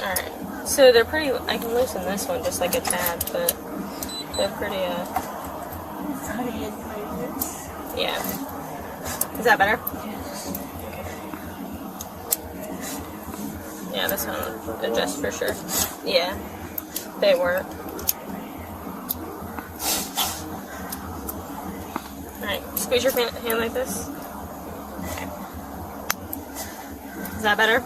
Alright, so they're pretty, I can loosen this one just like a tad, but they're pretty, yeah. Is that better? Yes. Yeah, this one will adjust for sure. Yeah, they work. Alright, squeeze your hand like this. Okay. Is that better?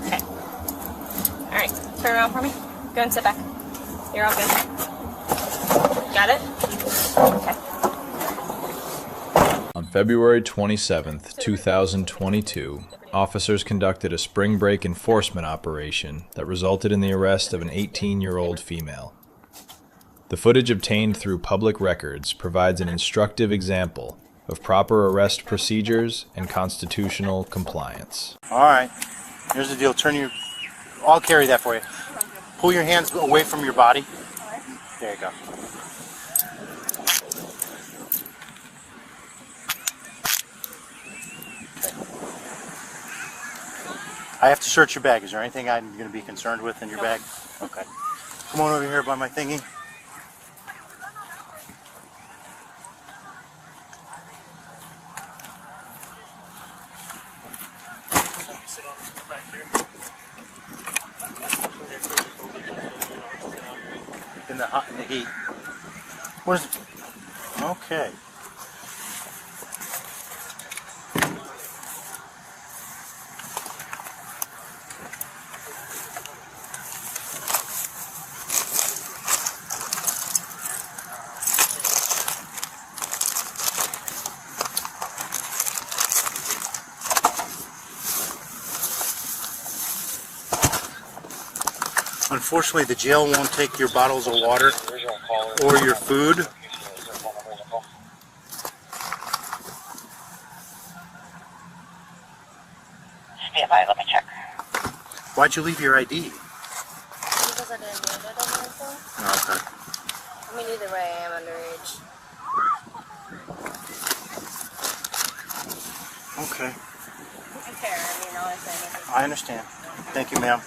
Okay. Alright, turn around for me. Go and sit back. You're all good. Got it? Okay. On February 27th, 2022, officers conducted a spring break enforcement operation that resulted in the arrest of an 18-year-old female. The footage obtained through public records provides an instructive example of proper arrest procedures and constitutional compliance. All right, here's the deal. I'll carry that for you. Pull your hands away from your body. There you go. I have to search your bag. Is there anything I'm going to be concerned with in your bag? Okay. Come on over here by my thingy. In the heat. What is it? Okay. Unfortunately, the jail won't take your bottles of water or your food. Stand by, let me check. Why'd you leave your ID? Because I didn't need it on my phone. Oh, okay. I mean, either way, I am underage. Okay. I care, I mean, honestly. I understand. Thank you, ma'am.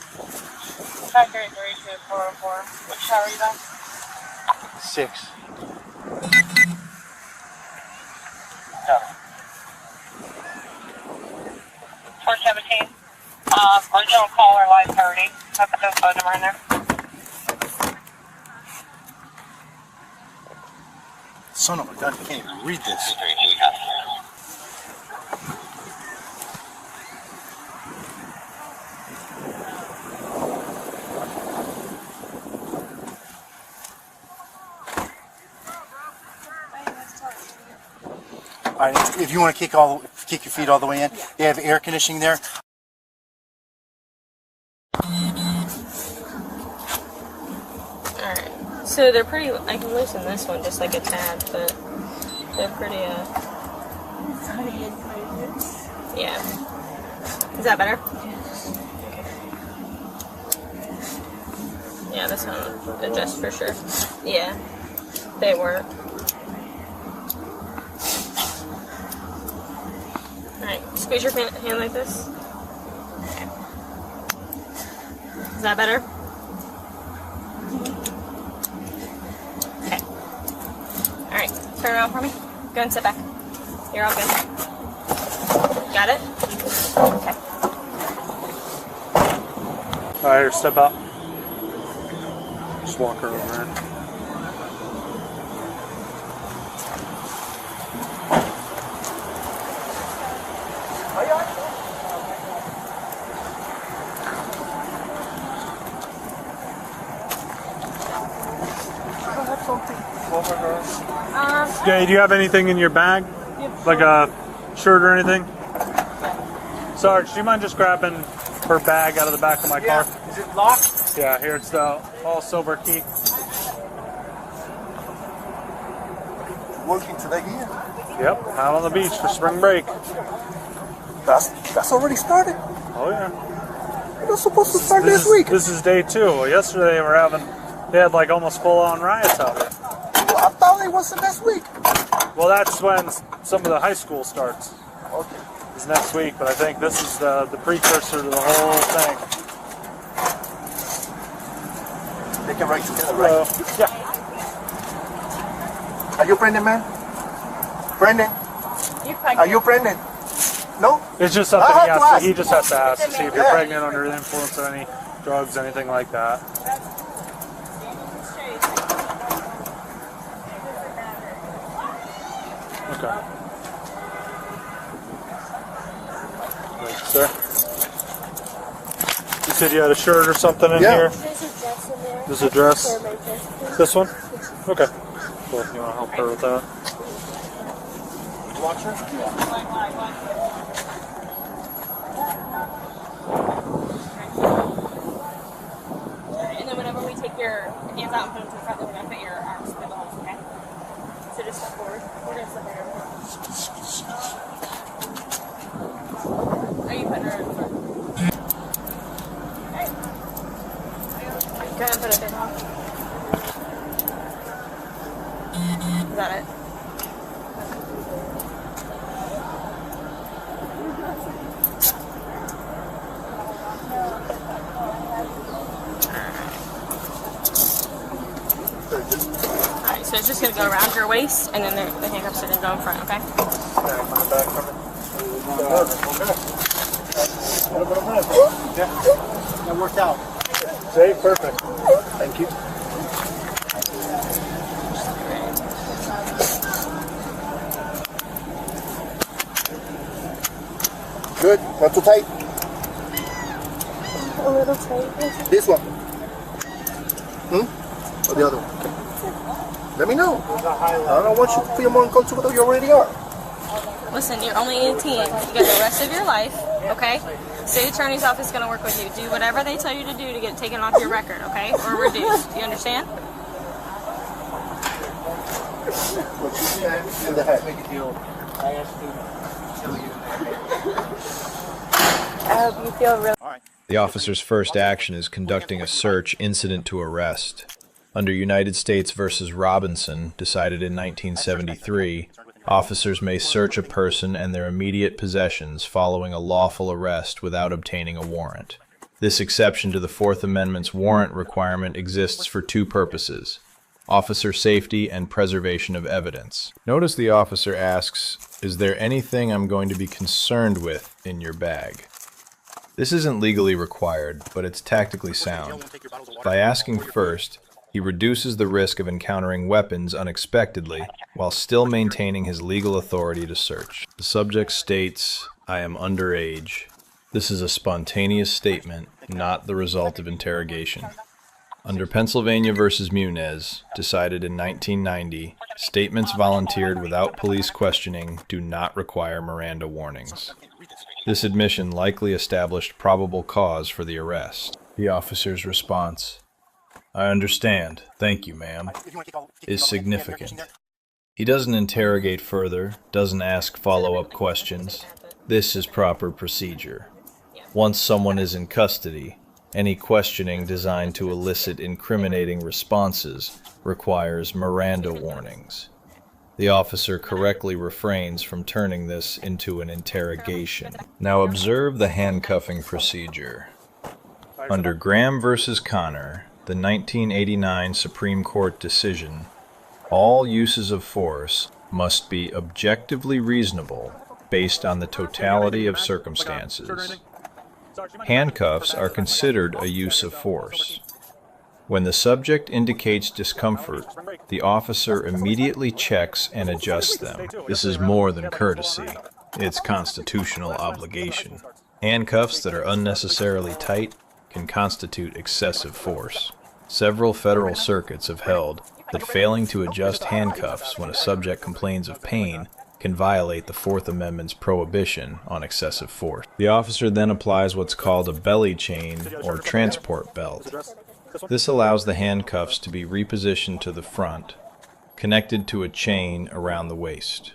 Factory 32404. Which tower are you on? 6. 417. Original caller line 30. Have the phone number in there. Son of a gun, you can't even read this. All right, if you want to kick your feet all the way in, they have air conditioning there. Alright, so they're pretty, I can loosen this one just like a tad, but they're pretty, yeah. Is that better? Yes. Okay. Yeah, this one will adjust for sure. Yeah, they work. Alright, squeeze your hand like this. Okay. Is that better? Okay. Alright, turn around for me. Go and sit back. You're all good. Got it? Okay. Alright, here, step out. Just walk her over there. Okay, do you have anything in your bag? Like a shirt or anything? Sarge, do you mind just grabbing her bag out of the back of my car? Is it locked? Yeah, here it's the all silver key. Working today here. Yep, out on the beach for spring break. That's already started. Oh yeah. It was supposed to start this week. This is day 2. Well, yesterday they had like almost full-on riots out here. Well, I thought it was the next week. Well, that's when some of the high school starts. It's next week, but I think this is the precursor to the whole thing. They can write together, right? Yeah. Are you pregnant, man? Pregnant? Are you pregnant? No? It's just something he just has to ask to see if you're pregnant under the influence of any drugs, anything like that. Okay. Thank you, sir. You said you had a shirt or something in here? There's a dress in there. There's a dress? This one? Okay. Cool. You want to help her with that? Watch her? And then whenever we take your hands out and put them to the front, then we're going to put your arms through the holes, okay? So just step forward. We're going to step right over. Are you putting her in front? Okay. Go ahead and put it there. Is that it? Alright, so it's just going to go around your waist, and then the handcuffs are going to go in front, okay? Yeah, that worked out. See? Perfect. Thank you. Good. Not too tight. A little tight. This one. Or the other one? Let me know. I don't want you to feel more uncomfortable than you already are. Listen, you're only 18. You got the rest of your life, okay? State Attorney's Office is going to work with you. Do whatever they tell you to do to get it taken off your record, okay? Or reduced. You understand? What you said in the head. I hope you feel really. The officer's first action is conducting a search incident to arrest. Under United States v. Robinson, decided in 1973, officers may search a person and their immediate possessions following a lawful arrest without obtaining a warrant. This exception to the Fourth Amendment's warrant requirement exists for two purposes: officer safety and preservation of evidence. Notice the officer asks, "Is there anything I'm going to be concerned with in your bag?" This isn't legally required, but it's tactically sound. By asking first, he reduces the risk of encountering weapons unexpectedly while still maintaining his legal authority to search. The subject states, "I am underage." This is a spontaneous statement, not the result of interrogation. Under Pennsylvania v. Muniz, decided in 1990, statements volunteered without police questioning do not require Miranda warnings. This admission likely established probable cause for the arrest. The officer's response, "I understand, thank you, ma'am," is significant. He doesn't interrogate further, doesn't ask follow-up questions. This is proper procedure. Once someone is in custody, any questioning designed to elicit incriminating responses requires Miranda warnings. The officer correctly refrains from turning this into an interrogation. Now observe the handcuffing procedure. Under Graham v. Connor, the 1989 Supreme Court decision, all uses of force must be objectively reasonable based on the totality of circumstances. Handcuffs are considered a use of force. When the subject indicates discomfort, the officer immediately checks and adjusts them. This is more than courtesy. It's constitutional obligation. Handcuffs that are unnecessarily tight can constitute excessive force. Several federal circuits have held that failing to adjust handcuffs when a subject complains of pain can violate the Fourth Amendment's prohibition on excessive force. The officer then applies what's called a belly chain or transport belt. This allows the handcuffs to be repositioned to the front, connected to a chain around the waist.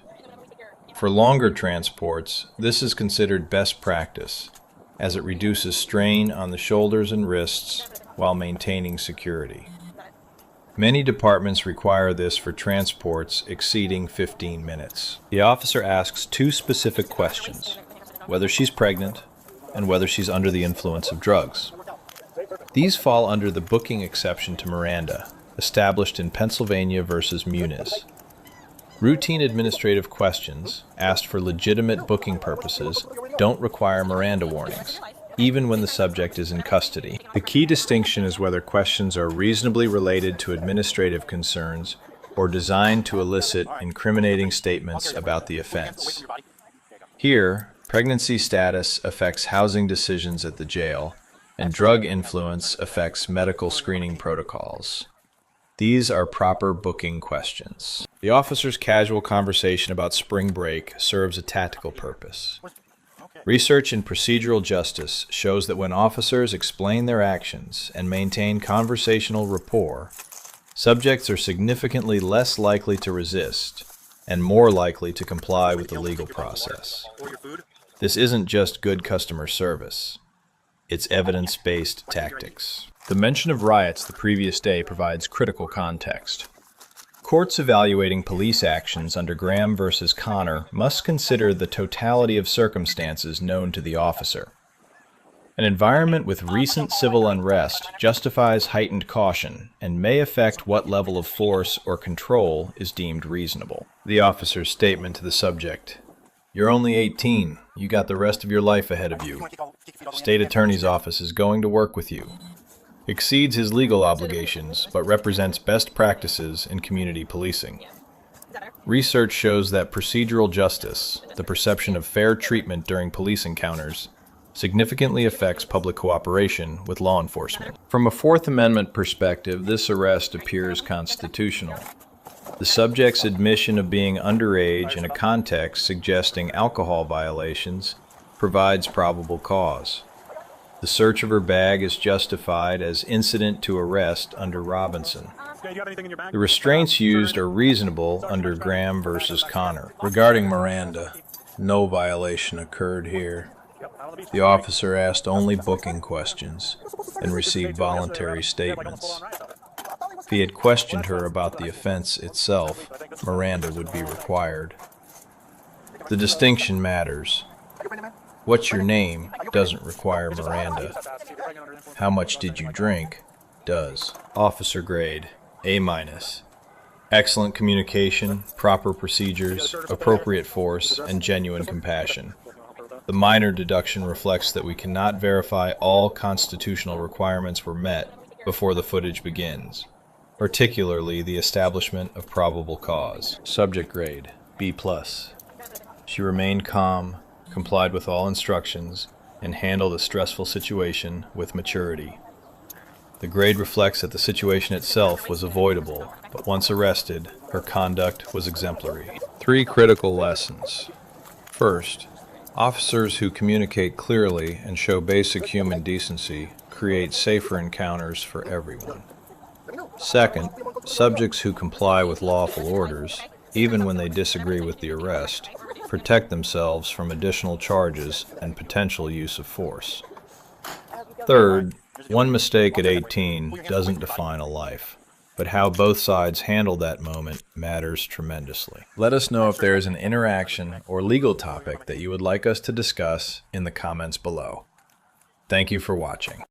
For longer transports, this is considered best practice, as it reduces strain on the shoulders and wrists while maintaining security. Many departments require this for transports exceeding 15 minutes. The officer asks two specific questions: whether she's pregnant and whether she's under the influence of drugs. These fall under the booking exception to Miranda, established in Pennsylvania versus Muniz. Routine administrative questions, asked for legitimate booking purposes, don't require Miranda warnings, even when the subject is in custody. The key distinction is whether questions are reasonably related to administrative concerns or designed to elicit incriminating statements about the offense. Here, pregnancy status affects housing decisions at the jail, and drug influence affects medical screening protocols. These are proper booking questions. The officer's casual conversation about spring break serves a tactical purpose. Research in procedural justice shows that when officers explain their actions and maintain conversational rapport, subjects are significantly less likely to resist and more likely to comply with the legal process. This isn't just good customer service. It's evidence-based tactics. The mention of riots the previous day provides critical context. Courts evaluating police actions under Graham versus Connor must consider the totality of circumstances known to the officer. An environment with recent civil unrest justifies heightened caution and may affect what level of force or control is deemed reasonable. The officer's statement to the subject: "You're only 18. You got the rest of your life ahead of you. State Attorney's Office is going to work with you," exceeds his legal obligations, but represents best practices in community policing. Research shows that procedural justice, the perception of fair treatment during police encounters, significantly affects public cooperation with law enforcement. From a Fourth Amendment perspective, this arrest appears constitutional. The subject's admission of being underage in a context suggesting alcohol violations provides probable cause. The search of her bag is justified as incident to arrest under Robinson. The restraints used are reasonable under Graham versus Connor. Regarding Miranda, no violation occurred here. The officer asked only booking questions and received voluntary statements. If he had questioned her about the offense itself, Miranda would be required. The distinction matters. "What's your name?" doesn't require Miranda. "How much did you drink?" does. Officer grade, A-. Excellent communication, proper procedures, appropriate force, and genuine compassion. The minor deduction reflects that we cannot verify all constitutional requirements were met before the footage begins, particularly the establishment of probable cause. Subject grade, B+. She remained calm, complied with all instructions, and handled a stressful situation with maturity. The grade reflects that the situation itself was avoidable, but once arrested, her conduct was exemplary. 3 critical lessons. First, officers who communicate clearly and show basic human decency create safer encounters for everyone. Second, subjects who comply with lawful orders, even when they disagree with the arrest, protect themselves from additional charges and potential use of force. Third, one mistake at 18 doesn't define a life, but how both sides handle that moment matters tremendously. Let us know if there is an interaction or legal topic that you would like us to discuss in the comments below. Thank you for watching.